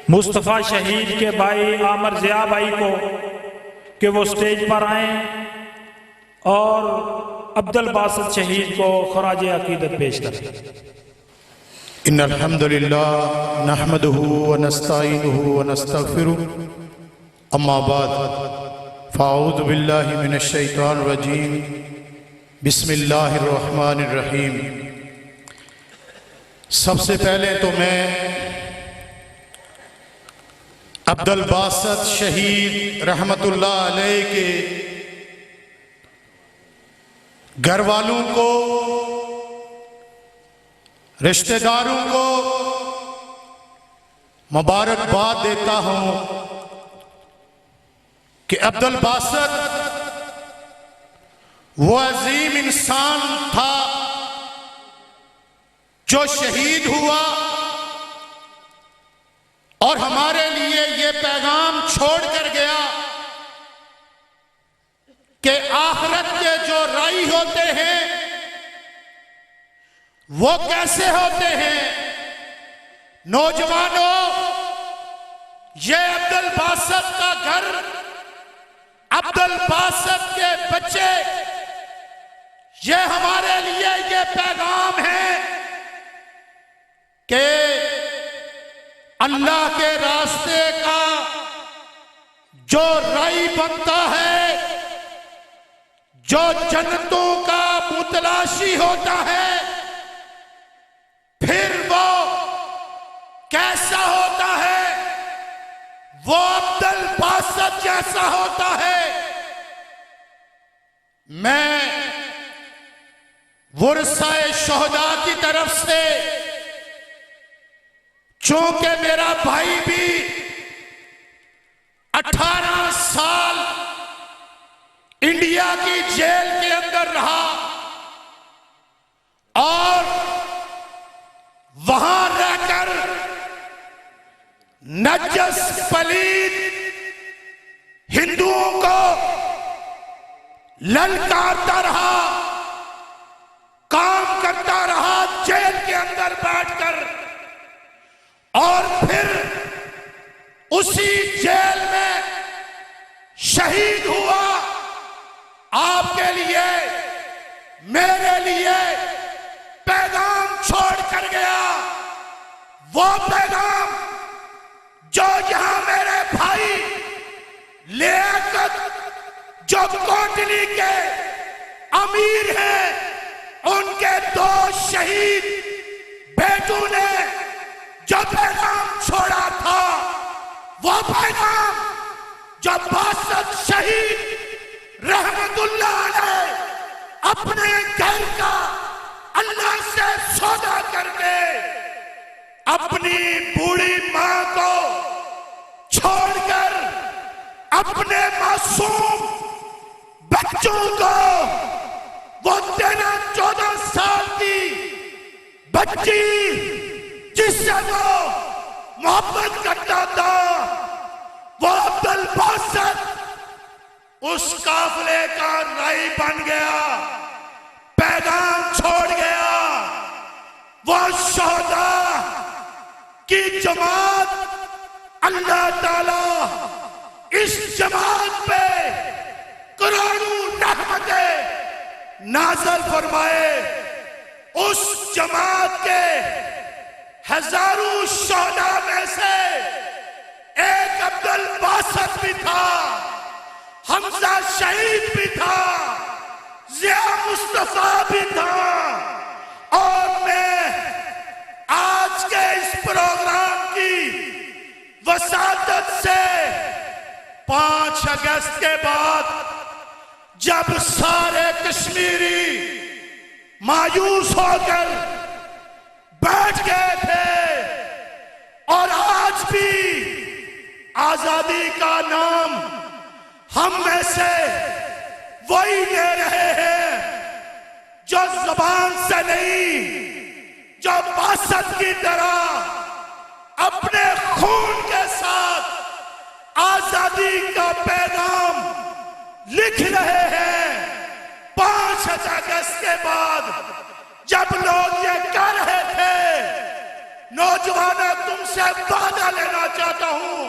मुस्तफ़ा शहीद के भाई आमर ज़िया भाई को कि वो स्टेज पर आएँ और अब्दुल बासित शहीद को खराज अकीदत पेश करें। इन्नल हम्दुलिल्लाह नहमदुहु व नस्तईनुहु व नस्तगफिरुहु अम्मा बाद फ़अऊज़ु बिल्लाहि मिनश शैतानिर रजीम बिस्मिल्लाहिर रहमानिर रहीम। सबसे पहले तो मैं अब्दुल बासित शहीद रहमतुल्लाह अलैह के घर वालों को, रिश्तेदारों को मुबारकबाद देता हूं कि अब्दुल बासित वो अजीम इंसान था जो शहीद हुआ और हमारे लिए ये पैगाम छोड़ कर गया कि आखिरत के जो राई होते हैं वो कैसे होते हैं। नौजवानों, ये अब्दुल बासित का घर, अब्दुल बासित के बच्चे, ये हमारे लिए ये पैगाम है कि अल्लाह के रास्ते का जो राई बनता है, जो जन्नतों का मुतलाशी होता है, फिर वो कैसा होता है? वो अब्दुल बासित जैसा होता है। मैं वुरसाए शोहदा की तरफ से, चूंकि मेरा भाई भी 18 साल इंडिया की जेल के अंदर रहा और वहां रहकर नजस पलीद हिंदुओं को ललकारता रहा, काम करता रहा जेल के अंदर बैठकर, और फिर उसी जेल में शहीद हुआ। आपके लिए, मेरे लिए पैगाम छोड़ कर गया। वो पैगाम जो यहां मेरे भाई लियाकत, जो कोटली के अमीर हैं, उनके 2 शहीद बेटों ने जो पैगाम छोड़ा था, वो पैगाम जो बासित शहीद रहमतुल्लाह अलैह अपने घर का अल्लाह से सौदा करके अपनी बूढ़ी मां को छोड़कर अपने मासूम बच्चों को, वो 13-14 साल की बच्ची जिससे वो मोहब्बत करता था, वो अब्दुल बासित उस काफिले का राई बन गया, पैगाम छोड़ गया। वो शोहदा की जमात, अल्लाह ताला इस जमात पे करोड़ों रहमतें नाज़िल फरमाए। उस जमात के हजारों शोहदा में से एक अब्दुल बासित भी था, हमजा शहीद भी था, ज़िया मुस्तफा भी था। और मैं आज के इस प्रोग्राम की वसादत से 5 अगस्त के बाद जब सारे कश्मीरी मायूस होकर बैठ गए थे और आज भी आजादी का नाम हम में से वही ले रहे हैं जो ज़बान से नहीं, जो बासित की तरह अपने खून के साथ आजादी का पैगाम लिख रहे हैं। 5 अगस्त के बाद जब लोग ये कह रहे थे नौजवानों, तुमसे वादा लेना चाहता हूं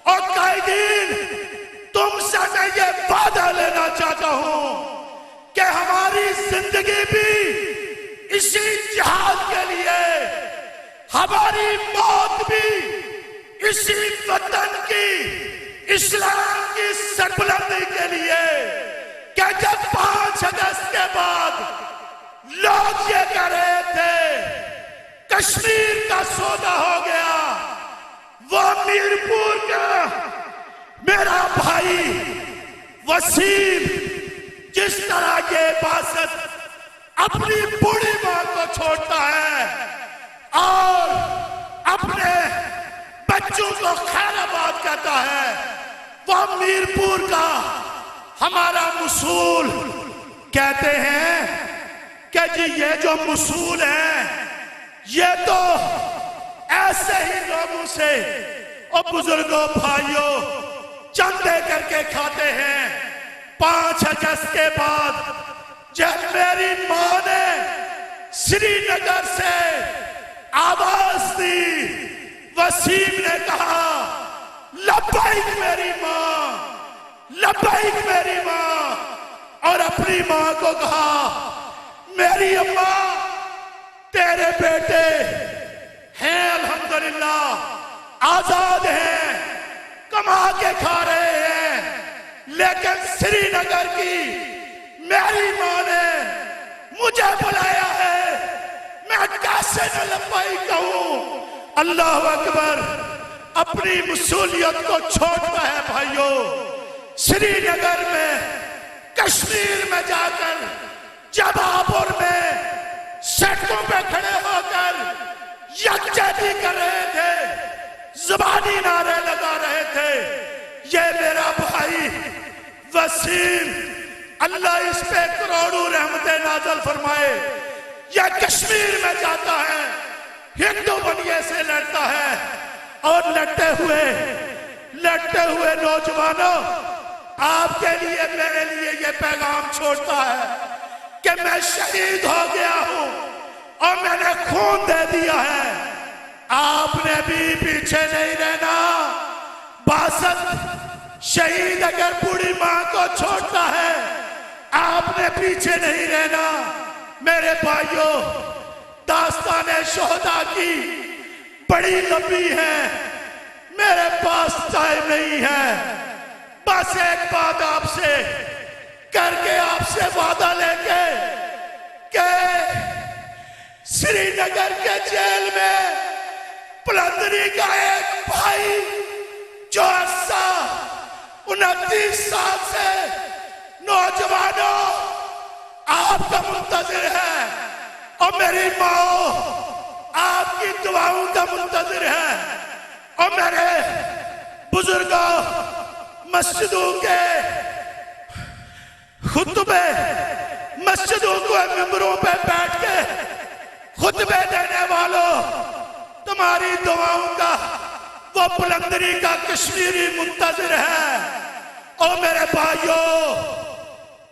और कायदीन, तुमसे मैं ये वादा लेना चाहता हूं कि हमारी जिंदगी भी इसी जिहाद के लिए, हमारी मौत भी इसी वतन की, इस्लाम की सरबुलंदी के लिए। कि जब 5 अगस्त के बाद लोग ये कह रहे थे कश्मीर का सौदा हो गया, वो मीरपुर का मेरा भाई वसीम जिस तरह के बासत अपनी बूढ़ी मां को छोड़ता है और अपने बच्चों को खैराबाद कहता है, वो मीरपुर का हमारा मसूल कहते हैं कि जी ये जो मसूल है ये तो ऐसे ही लोगों से और बुजुर्गों भाइयों चंदे करके खाते हैं। 5 अगस्त के बाद जब मेरी मां ने श्रीनगर से आवाज दी, वसीम ने कहा लब्बैक मेरी मां, लब्बैक मेरी मां, और अपनी मां को कहा मेरी अम्मा तेरे बेटे हैं अल्हम्दुलिल्लाह, आजाद हैं, कमा के खा रहे हैं, लेकिन श्रीनगर की मेरी मां ने मुझे बुलाया है, मैं कैसे न लब्बैक कहूं। अल्लाह अकबर, अपनी मसूलियत को छोड़ता है भाइयों। श्रीनगर में, कश्मीर में जाकर जबापुर में सड़कों पे खड़े होकर यकजहती कर रहे थे, जुबानी नारे लगा रहे थे। ये मेरा भाई वसीम, अल्लाह इस पे करोड़ों रहमतें नाज़िल फरमाए, यह कश्मीर में जाता है, हिंदू बनिए से लड़ता है और लड़ते हुए नौजवानों, आपके लिए, मेरे लिए ये पैगाम छोड़ता है कि मैं शहीद हो गया हूं और मैंने खून दे दिया है। आपने भी पीछे नहीं रहना। बासत शहीद अगर बूढ़ी मां को छोड़ता है, आपने पीछे नहीं रहना। मेरे भाइयों, दास्तान शोहदा की बड़ी लंबी है, मेरे पास टाइम नहीं है। बस एक बात आपसे करके, आपसे वादा लेके कि श्रीनगर के जेल में पलंदरी का एक भाई जो 29 साल से नौजवानों आपका मुंतजिर है और मेरी माँ आपकी दुआओं का मुंतजिर है और मेरे बुजुर्गों मस्जिदों के खुतबे, मस्जिदों के मिंबरों पे बैठ के खुतबे देने वालों, तुम्हारी दुआओं का वो बुलंदरी का कश्मीरी मुंतजिर है। और मेरे भाइयों,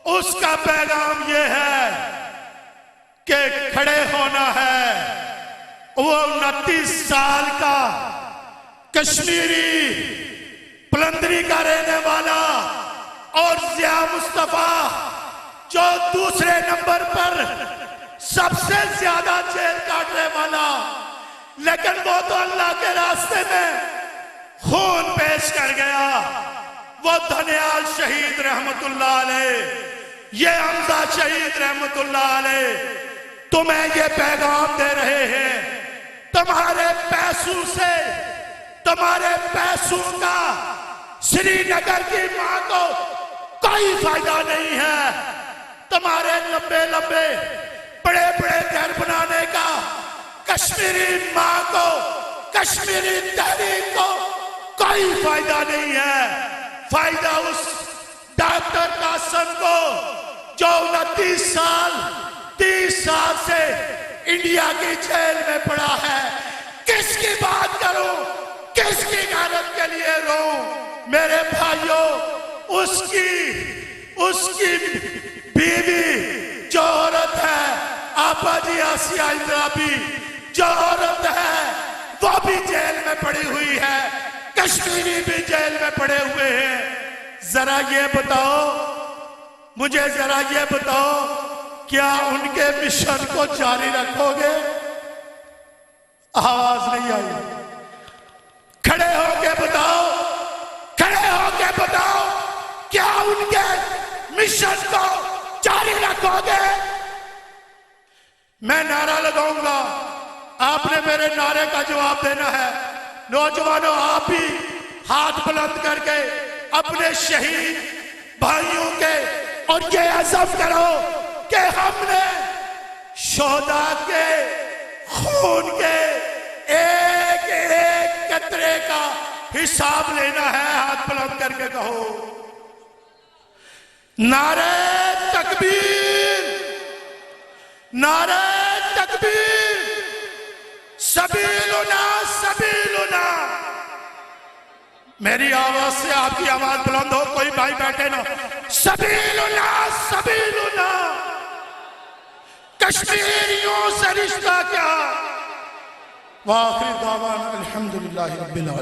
उसका पैगाम ये है कि खड़े होना है। वो 29 साल का कश्मीरी बुलंदरी का रहने वाला और जिया मुस्तफा जो दूसरे नंबर पर सबसे ज्यादा जेल काटने वाला, लेकिन वो तो अल्लाह के रास्ते में खून पेश कर गया। वो धनियाल शहीद रहमतुल्लाह अलैह, ये हमजा शहीद रहमतुल्लाह अलैह तुम्हें ये पैगाम दे रहे हैं। तुम्हारे पैसों से, तुम्हारे पैसों का श्रीनगर की मां को कोई फायदा नहीं है। तुम्हारे लंबे लंबे बड़े बड़े घर बनाने का कश्मीरी मां को, कश्मीरी तहरीक को कोई फायदा नहीं है। फायदा उस डॉक्टर कासिम को जो 29 साल 30 साल से इंडिया की जेल में पड़ा है। किसकी बात करूं, किसकी गारत के लिए रो? मेरे भाइयों, उसकी बीवी जो औरत है आपा जी आसिया इंद्राबी, जो औरत है वो भी जेल में पड़ी हुई है, कश्मीरी भी जेल में पड़े हुए हैं। जरा ये बताओ, मुझे जरा ये बताओ, क्या उनके मिशन को जारी रखोगे? आवाज नहीं आई। खड़े होके बताओ, खड़े होके बताओ, क्या उनके मिशन को जारी रखोगे? मैं नारा लगाऊंगा, आपने मेरे नारे का जवाब देना है। नौजवानों, आप भी हाथ बुलंद करके अपने शहीद भाइयों के और ये अज़म करो कि हमने शोहदा के खून के एक एक कतरे का हिसाब लेना है। हाथ बुलंद करके कहो, नारे तकबीर, नारे तकबीर, सबीलुना सबीलुना। मेरी आवाज से आपकी आवाज बुलंद हो, कोई भाई बैठे ना। सबीलुना सबीलुना, कश्मीरियों से रिश्ता क्या। वाखिर दावाना अल्हम्दुलिल्लाहि रब्बिल आलमीन।